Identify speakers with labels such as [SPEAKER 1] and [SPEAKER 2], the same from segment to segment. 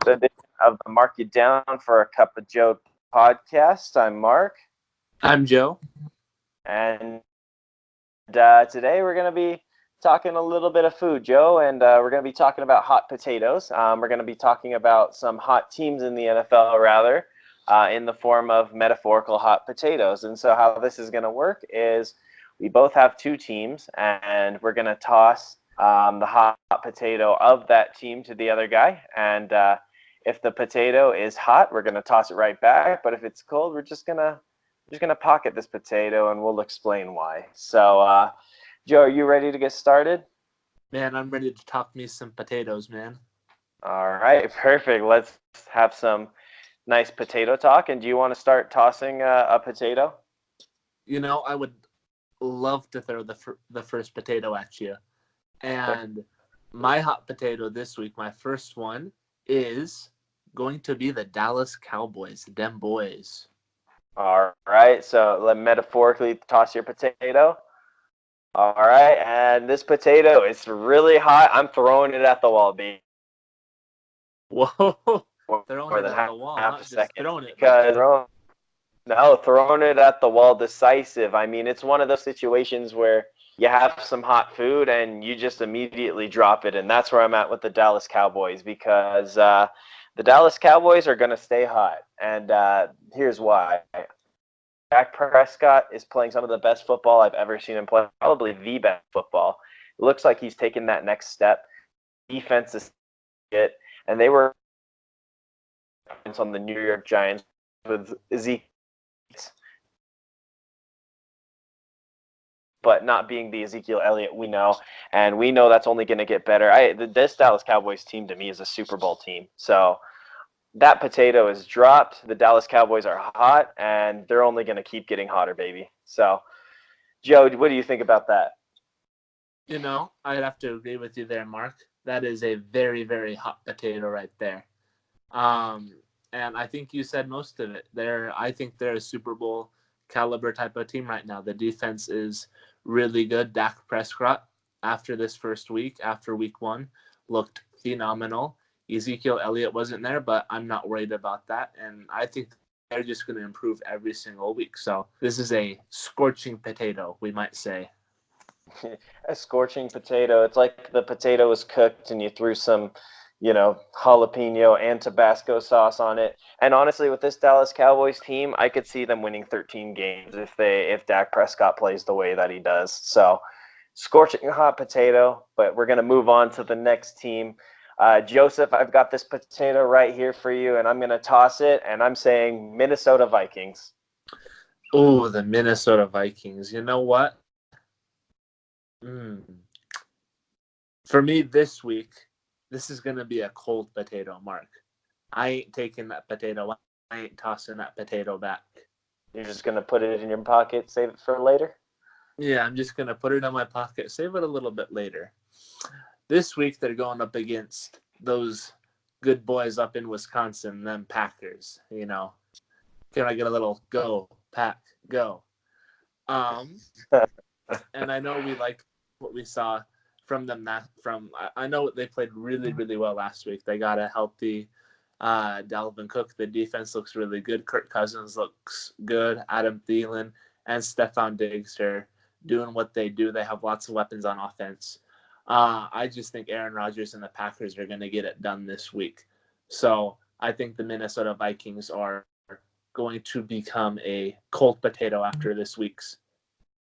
[SPEAKER 1] edition of the Mark You Down for a Cup of Joe podcast. I'm Mark.
[SPEAKER 2] I'm Joe.
[SPEAKER 1] And today we're going to be talking a little bit of food, Joe, and we're going to be talking about hot potatoes. We're going to be talking about some hot teams in the NFL, rather, in the form of metaphorical hot potatoes. And so how this is going to work is we both have two teams, and we're going to toss the hot potato of that team to the other guy. And if the potato is hot, we're going to toss it right back. But if it's cold, we're just gonna pocket this potato, and we'll explain why. So, Joe, are you ready to get started?
[SPEAKER 2] Man, I'm ready to talk me some potatoes, man.
[SPEAKER 1] All right, perfect. Let's have some nice potato talk. And do you want to start tossing a potato?
[SPEAKER 2] You know, I would love to throw the first potato at you. And my hot potato this week, my first one, is going to be the Dallas Cowboys, them boys.
[SPEAKER 1] All right, so let metaphorically toss your potato. All right, and this potato is really hot. I'm throwing it at the wall, B.
[SPEAKER 2] Whoa, throwing it at the wall, not just throwing it.
[SPEAKER 1] Throwing it at the wall decisive. I mean, it's one of those situations where you have some hot food and you just immediately drop it, and that's where I'm at with the Dallas Cowboys, because the Dallas Cowboys are going to stay hot, and here's why. Dak Prescott is playing some of the best football I've ever seen him play, probably the best football. It looks like he's taken that next step. Defense is it, and they were on the New York Giants with Ezekiel, but not being the Ezekiel Elliott we know, and we know that's only going to get better. This Dallas Cowboys team to me is a Super Bowl team, so that potato is dropped. The Dallas Cowboys are hot, and they're only going to keep getting hotter, baby. So, Joe, what do you think about that?
[SPEAKER 2] You know, I'd have to agree with you there, Mark. That is a very, very hot potato right there. And I think you said most of it. I think they're a Super Bowl caliber type of team right now. The defense is really good. Dak Prescott, after this first week, after week one, looked phenomenal. Ezekiel Elliott wasn't there, but I'm not worried about that. And I think they're just going to improve every single week. So this is a scorching potato, we might say.
[SPEAKER 1] A scorching potato. It's like the potato was cooked and you threw some, jalapeno and Tabasco sauce on it. And honestly, with this Dallas Cowboys team, I could see them winning 13 games if Dak Prescott plays the way that he does. So, scorching hot potato, but we're going to move on to the next team. Joseph, I've got this potato right here for you, and I'm going to toss it, and I'm saying Minnesota Vikings.
[SPEAKER 2] Oh, the Minnesota Vikings. You know what? For me this week, this is going to be a cold potato, Mark. I ain't taking that potato. I ain't tossing that potato back.
[SPEAKER 1] You're just going to put it in your pocket, save it for later?
[SPEAKER 2] Yeah, I'm just going to put it in my pocket, save it a little bit later. This week, they're going up against those good boys up in Wisconsin, them Packers, Can I get a little go, Pack, go? And I know we like what we saw from them. I know they played really, really well last week. They got a healthy Dalvin Cook. The defense looks really good. Kirk Cousins looks good. Adam Thielen and Stephon Diggs are doing what they do. They have lots of weapons on offense. I just think Aaron Rodgers and the Packers are going to get it done this week. So I think the Minnesota Vikings are going to become a cold potato after this week's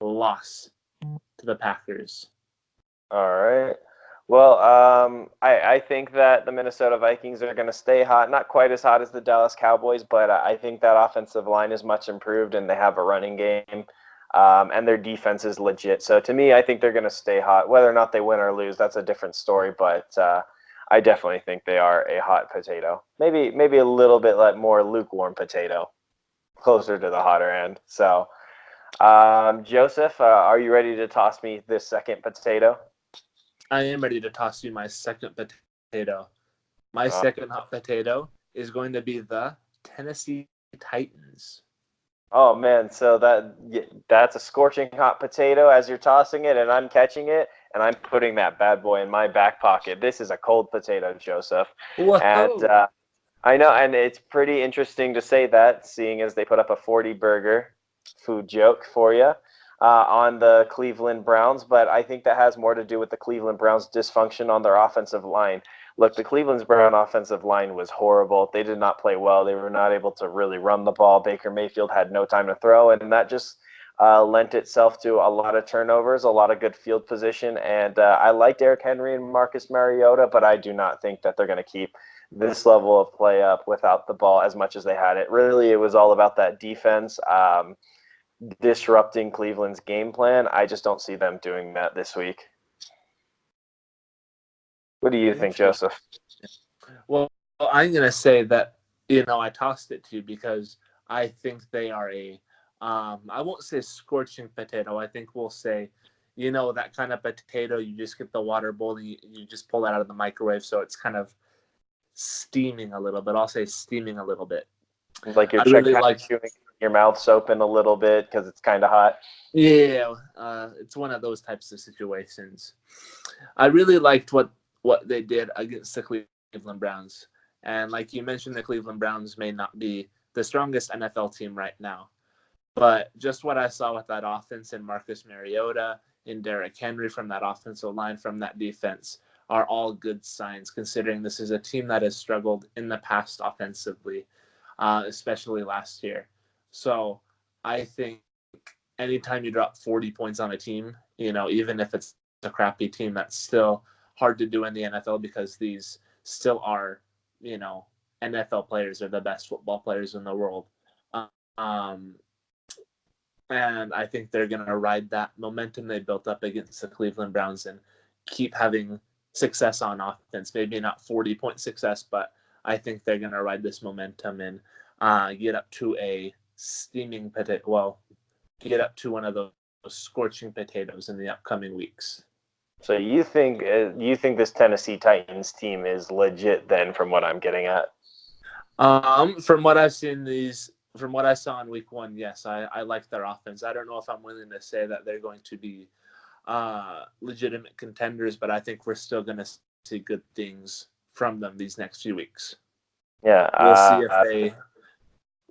[SPEAKER 2] loss to the Packers.
[SPEAKER 1] All right. Well, I think that the Minnesota Vikings are going to stay hot. Not quite as hot as the Dallas Cowboys, but I think that offensive line is much improved, and they have a running game. And their defense is legit. So to me, I think they're going to stay hot. Whether or not they win or lose, that's a different story. But I definitely think they are a hot potato. Maybe a little bit more lukewarm potato, closer to the hotter end. So, Joseph, are you ready to toss me this second potato?
[SPEAKER 2] I am ready to toss you my second potato. My second hot potato is going to be the Tennessee Titans.
[SPEAKER 1] Oh, man, so that's a scorching hot potato as you're tossing it, and I'm catching it, and I'm putting that bad boy in my back pocket. This is a cold potato, Joseph.
[SPEAKER 2] Whoa.
[SPEAKER 1] And I know, and it's pretty interesting to say that, seeing as they put up a 40 burger food joke for you on the Cleveland Browns. But I think that has more to do with the Cleveland Browns' dysfunction on their offensive line. Look, the Cleveland's Brown offensive line was horrible. They did not play well. They were not able to really run the ball. Baker Mayfield had no time to throw, and that just lent itself to a lot of turnovers, a lot of good field position. And I like Derrick Henry and Marcus Mariota, but I do not think that they're going to keep this level of play up without the ball as much as they had it. Really, it was all about that defense disrupting Cleveland's game plan. I just don't see them doing that this week. What do you think,
[SPEAKER 2] Interesting.
[SPEAKER 1] Joseph?
[SPEAKER 2] Well, I'm going to say that, I tossed it to you because I think they are I won't say scorching potato. I think we'll say, that kind of potato, you just get the water bowl and you just pull it out of the microwave. So it's kind of steaming a little bit. I'll say steaming a little bit.
[SPEAKER 1] Like you're
[SPEAKER 2] I really
[SPEAKER 1] kind of
[SPEAKER 2] like,
[SPEAKER 1] chewing your mouth's open a little bit because it's kind of hot.
[SPEAKER 2] yeah, it's one of those types of situations. I really liked what they did against the Cleveland Browns. And like you mentioned, the Cleveland Browns may not be the strongest NFL team right now. But just what I saw with that offense and Marcus Mariota and Derrick Henry from that offensive line, from that defense, are all good signs, considering this is a team that has struggled in the past offensively, especially last year. So I think anytime you drop 40 points on a team, even if it's a crappy team, that's still hard to do in the NFL because these still are, NFL players are the best football players in the world. Um, and I think they're going to ride that momentum they built up against the Cleveland Browns and keep having success on offense. Maybe not 40-point success, but I think they're going to ride this momentum and get up to a steaming potato. Well, get up to one of those scorching potatoes in the upcoming weeks.
[SPEAKER 1] So you think this Tennessee Titans team is legit then, from what I'm getting at?
[SPEAKER 2] From what I've seen from what I saw in week one, yes, I like their offense. I don't know if I'm willing to say that they're going to be legitimate contenders, but I think we're still going to see good things from them these next few weeks.
[SPEAKER 1] Yeah.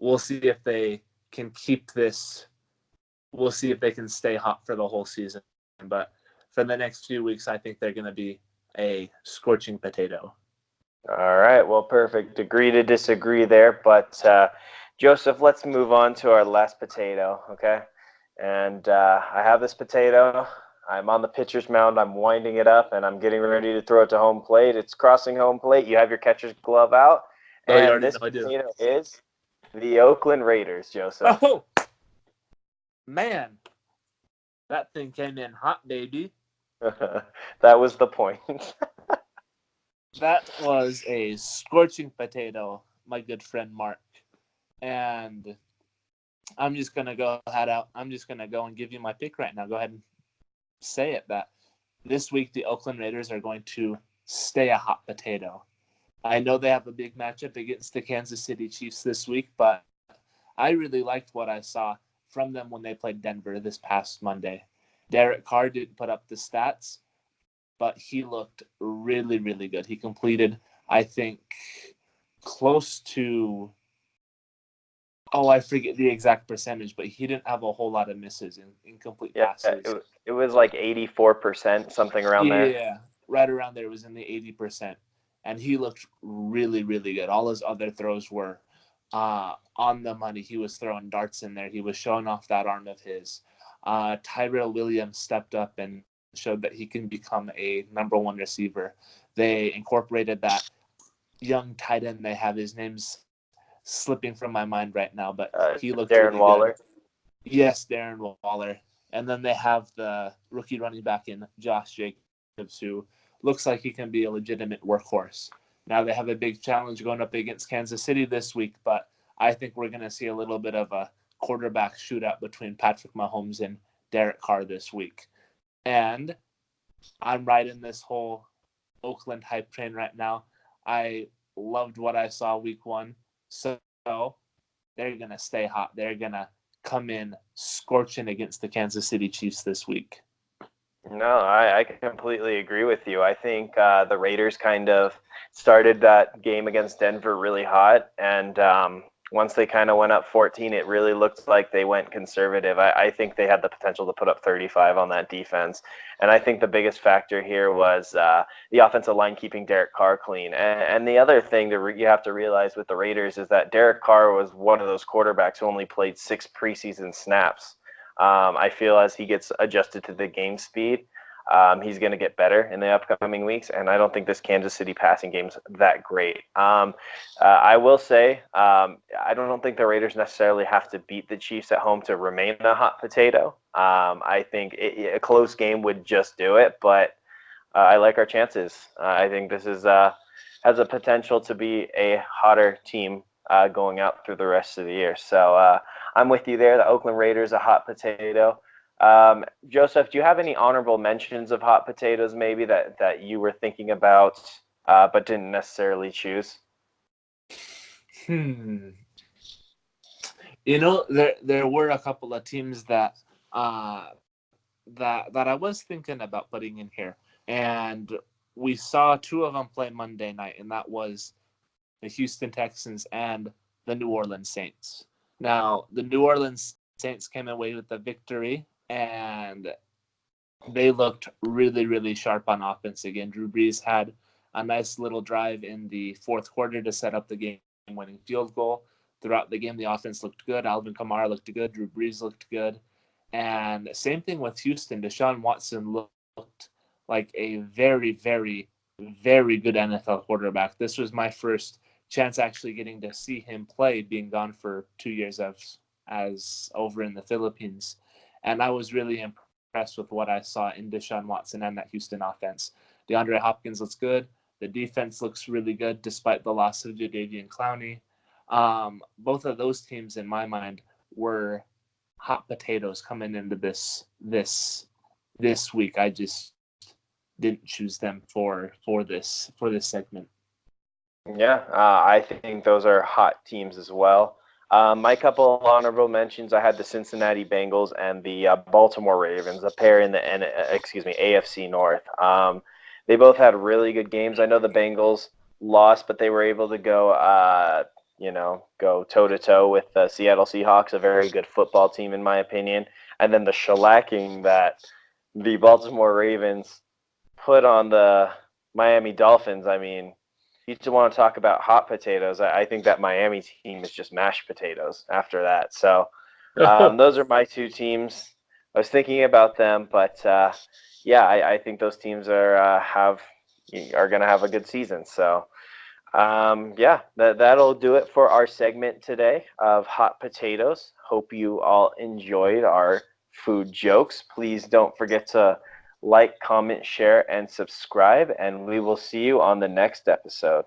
[SPEAKER 2] We'll see if they can keep this. We'll see if they can stay hot for the whole season. But for the next few weeks, I think they're going to be a scorching potato.
[SPEAKER 1] All right. Well, perfect. Agree to disagree there. But Joseph, let's move on to our last potato. Okay. And I have this potato. I'm on the pitcher's mound. I'm winding it up, and I'm getting ready to throw it to home plate. It's crossing home plate. You have your catcher's glove out,
[SPEAKER 2] Oh, you
[SPEAKER 1] and
[SPEAKER 2] already
[SPEAKER 1] this
[SPEAKER 2] know I do.
[SPEAKER 1] potato is the Oakland Raiders, Joseph.
[SPEAKER 2] Oh, man. That thing came in hot, baby.
[SPEAKER 1] That was the point.
[SPEAKER 2] That was a scorching potato, my good friend Mark. And I'm just gonna go and give you my pick right now. Go ahead and say it that this week the Oakland Raiders are going to stay a hot potato. I know they have a big matchup against the Kansas City Chiefs this week, but I really liked what I saw from them when they played Denver this past Monday. Derek Carr didn't put up the stats, but he looked really, really good. He completed, I think, close to, I forget the exact percentage, but he didn't have a whole lot of misses in incomplete
[SPEAKER 1] Yeah,
[SPEAKER 2] passes.
[SPEAKER 1] it was like 84%, something around there.
[SPEAKER 2] Yeah, right around there. It was in the 80%. And he looked really, really good. All his other throws were on the money. He was throwing darts in there. He was showing off that arm of his. Tyrell Williams stepped up and showed that he can become a number one receiver. They incorporated that young tight end they have. His name's slipping from my mind right now, but he looked
[SPEAKER 1] Darren
[SPEAKER 2] really
[SPEAKER 1] Waller.
[SPEAKER 2] good. Yes, Darren Waller. And then they have the rookie running back in Josh Jacobs, who looks like he can be a legitimate workhorse. Now they have a big challenge going up against Kansas City this week, but I think we're going to see a little bit of a quarterback shootout between Patrick Mahomes and Derek Carr this week. And I'm riding this whole Oakland hype train right now. I loved what I saw week one. So they're going to stay hot. They're going to come in scorching against the Kansas City Chiefs this week.
[SPEAKER 1] No, I completely agree with you. I think the Raiders kind of started that game against Denver really hot, and once they kind of went up 14, it really looked like they went conservative. I think they had the potential to put up 35 on that defense, and I think the biggest factor here was the offensive line keeping Derek Carr clean. And the other thing that you have to realize with the Raiders is that Derek Carr was one of those quarterbacks who only played 6 preseason snaps. I feel as he gets adjusted to the game speed, he's going to get better in the upcoming weeks, and I don't think this Kansas City passing game's that great. I will say I don't think the Raiders necessarily have to beat the Chiefs at home to remain a hot potato. I think a close game would just do it, but I like our chances. I think this is has a potential to be a hotter team going out through the rest of the year. So I'm with you there. The Oakland Raiders, a hot potato. Joseph, do you have any honorable mentions of hot potatoes maybe that you were thinking about but didn't necessarily choose?
[SPEAKER 2] Hmm. There were a couple of teams uh, that I was thinking about putting in here, and we saw two of them play Monday night, and that was the Houston Texans and the New Orleans Saints. Now, the New Orleans Saints came away with the victory, and they looked really, really sharp on offense again. Drew Brees had a nice little drive in the fourth quarter to set up the game-winning field goal. Throughout the game, the offense looked good. Alvin Kamara looked good. Drew Brees looked good. And same thing with Houston. Deshaun Watson looked like a very, very, very good NFL quarterback. This was my first chance actually getting to see him play, being gone for 2 years as over in the Philippines. And I was really impressed with what I saw in Deshaun Watson and that Houston offense. DeAndre Hopkins looks good. The defense looks really good despite the loss of Jadeveon Clowney. Both of those teams, in my mind, were hot potatoes coming into this week. I just didn't choose them for this segment.
[SPEAKER 1] Yeah, I think those are hot teams as well. My couple of honorable mentions, I had the Cincinnati Bengals and the Baltimore Ravens, a pair in the AFC North. They both had really good games. I know the Bengals lost, but they were able to go toe to toe with the Seattle Seahawks, a very good football team in my opinion. And then the shellacking that the Baltimore Ravens put on the Miami Dolphins. I mean, you just want to talk about hot potatoes. I think that Miami team is just mashed potatoes after that. So those are my two teams. I was thinking about them, but yeah, I think those teams are going to have a good season. So yeah, that'll do it for our segment today of hot potatoes. Hope you all enjoyed our food jokes. Please don't forget to like, comment, share, and subscribe, and we will see you on the next episode.